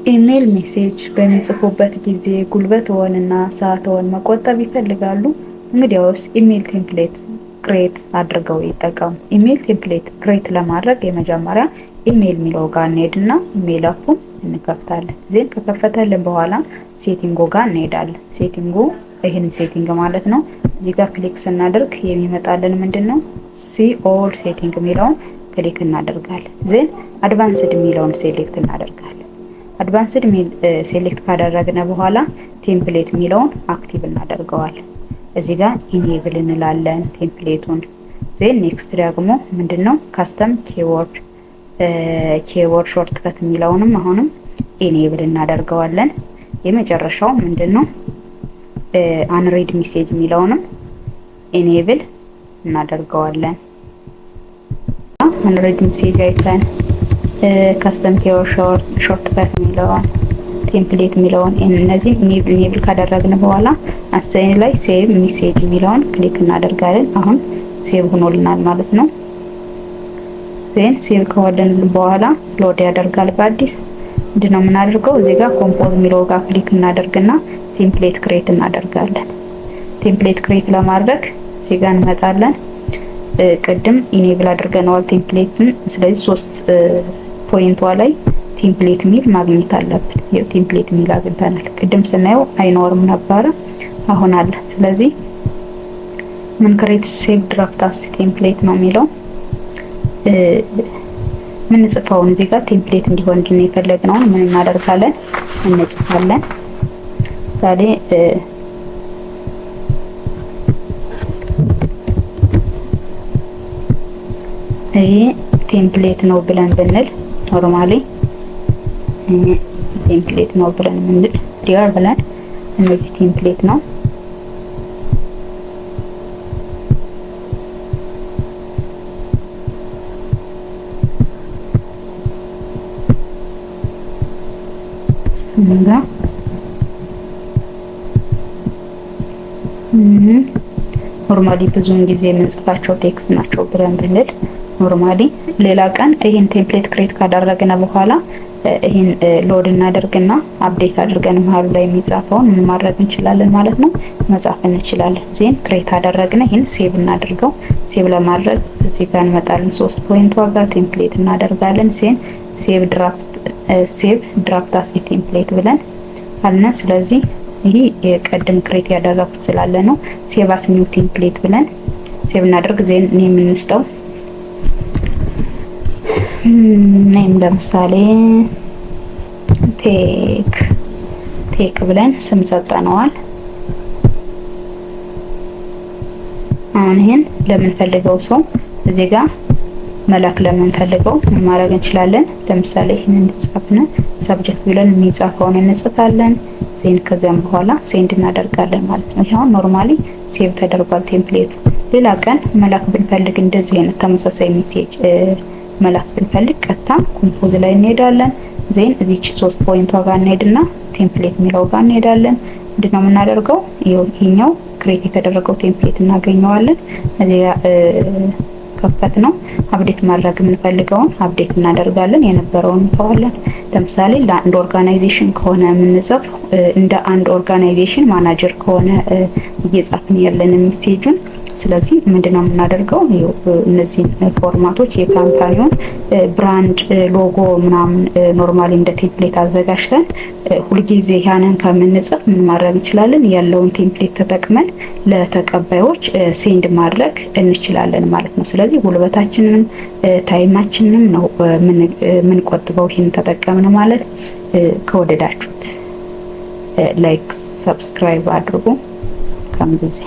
ኢሜል ሜሴጅ በሚጽፉበት ጊዜ ጉልበትዎንና ሰዓትዎን መቆጠብ ይፈልጋሉ? እንግዲያውስ ኢሜል ቴምፕሌት ክሬት አድርገው ይጠቀሙ። ኢሜል ቴምፕሌት ክሬት ለማድረግ የመጀመሪያ ኢሜል የሚለው ጋር እንሄድና ኢሜል አፑን እንከፍታለን። ዜን ከከፈተልን በኋላ ሴቲንጉ ጋር እንሄዳለን። ሴቲንጉ ይህን ሴቲንግ ማለት ነው። እዚህ ጋር ክሊክ ስናደርግ የሚመጣልን ምንድነው? ሲ ኦል ሴቲንግ የሚለውን ክሊክ እናደርጋለን። ዜን አድቫንስድ የሚለውን ሴሌክት እናደርጋለን። አድቫንስድ ሴሌክት ካደረግነ በኋላ ቴምፕሌት የሚለውን አክቲቭ እናደርገዋለን። እዚህ ጋር ኢኔብል እንላለን ቴምፕሌቱን። ዜን ኔክስት ደግሞ ምንድነው? ካስተም ኬወርድ ሾርትከት የሚለውንም አሁንም ኢኔብል እናደርገዋለን። የመጨረሻው ምንድነው? አንሬድ ሜሴጅ የሚለውንም ኢኔብል እናደርገዋለን። አንሬድ ሜሴጅ አይተን ካስተም ኬወርድ ሾርትከት የሚለውን ቴምፕሌት የሚለውን እነዚህ ኢኔብል ካደረግን በኋላ አሳይን ላይ ሴቭ ሜሴጅ የሚለውን ክሊክ እናደርጋለን። አሁን ሴቭ ሆኖልናል ማለት ነው። ዜን ሴቭ ከሆነልን በኋላ ሎድ ያደርጋል በአዲስ። ምንድነው የምናደርገው? እዚህ ጋር ኮምፖዝ የሚለው ጋር ክሊክ እናደርግና ቴምፕሌት ክሬት እናደርጋለን። ቴምፕሌት ክሬት ለማድረግ እዚህ ጋር እንመጣለን። ቅድም ኢኔብል አድርገነዋል ቴምፕሌትን። ስለዚህ 3 ፖይንቷ ላይ ቴምፕሌት ሚል ማግኘት አለብን። ቴምፕሌት ሚል አግኝተናል። ቅድም ስናየው አይኖርም ነበረ፣ አሁን አለ። ስለዚህ ምን ክሬት ሴቭ ድራፍት አስ ቴምፕሌት ነው የሚለው ምን ጽፈውን እዚህ ጋር ቴምፕሌት እንዲሆን የፈለግነውን ምን እናደርጋለን? እንጽፋለን። ዛሬ ይሄ ቴምፕሌት ነው ብለን ብንል ኖርማሊ ቴምፕሌት ነው ብለን ምንል ዲአር ብለን እነዚህ ቴምፕሌት ነው እንጋ ኖርማሊ ብዙውን ጊዜ የምንጽፋቸው ቴክስት ናቸው ብለን ብንል ኖርማሊ ሌላ ቀን ይሄን ቴምፕሌት ክሬት ካደረግነ በኋላ ይሄን ሎድ እናደርግና አፕዴት አድርገን መሀሉ ላይ የሚጻፈውን ምን ማድረግ እንችላለን ማለት ነው፣ መጻፍ እንችላለን። ዜን ክሬት አደረግነ ይሄን ሴቭ እናድርገው። ሴቭ ለማድረግ እዚህ ጋር እንመጣለን። 3 ፖይንት ዋጋ ቴምፕሌት እናደርጋለን። ሴቭ ድራፍት አስ ቴምፕሌት ብለን አልነ። ስለዚህ ይሄ የቀድም ክሬት ያደረኩት ስላለ ነው። ሴቭ አስ ኒው ቴምፕሌት ብለን ሴቭ እናደርግ። ዜን ኔም እንስጠው። ኔም ለምሳሌ ቴክ ብለን ስም ሰጠነዋል። አሁን ይሄን ለምንፈልገው ሰው እዚህ ጋር መላክ ለምንፈልገው ማድረግ እንችላለን። ለምሳሌ ይሄንን እንጻፍና ሰብጀክት ብለን የሚጻፈውን እንጽፋለን። ዜን ከዚያም በኋላ ሴንድ እናደርጋለን ማለት ነው። ይሄው ኖርማሊ ሴቭ ተደርጓል ቴምፕሌቱ። ሌላ ቀን መላክ ብንፈልግ እንደዚህ አይነት ተመሳሳይ ሜሴጅ መላክ ብንፈልግ ቀጥታ ኮምፖዝ ላይ እንሄዳለን። ዜን እዚች 3 ፖይንቷ ጋር እንሄድና ቴምፕሌት የሚለው ጋር እንሄዳለን። ምንድነው የምናደርገው? ይሄኛው ክሬት የተደረገው ቴምፕሌት እናገኘዋለን። እዚህ ከፈት ነው። አፕዴት ማድረግ የምንፈልገውን አፕዴት እናደርጋለን፣ የነበረውን እንተዋለን። ለምሳሌ ለአንድ ኦርጋናይዜሽን ከሆነ የምንጽፍ እንደ አንድ ኦርጋናይዜሽን ማናጀር ከሆነ እየጻፍን ያለን ሜሴጁን ስለዚህ ምንድነው የምናደርገው? እነዚህ ፎርማቶች የካምፓኒውን ብራንድ ሎጎ ምናምን ኖርማሊ እንደ ቴምፕሌት አዘጋጅተን ሁልጊዜ ያንን ከምንጽፍ ምን ማድረግ እንችላለን? ያለውን ቴምፕሌት ተጠቅመን ለተቀባዮች ሴንድ ማድረግ እንችላለን ማለት ነው። ስለዚህ ጉልበታችንንም ታይማችንንም ነው ምን ቆጥበው ይሄን ተጠቀምን ማለት። ከወደዳችሁት ላይክ ሰብስክራይብ አድርጉ። ከምንጊዜ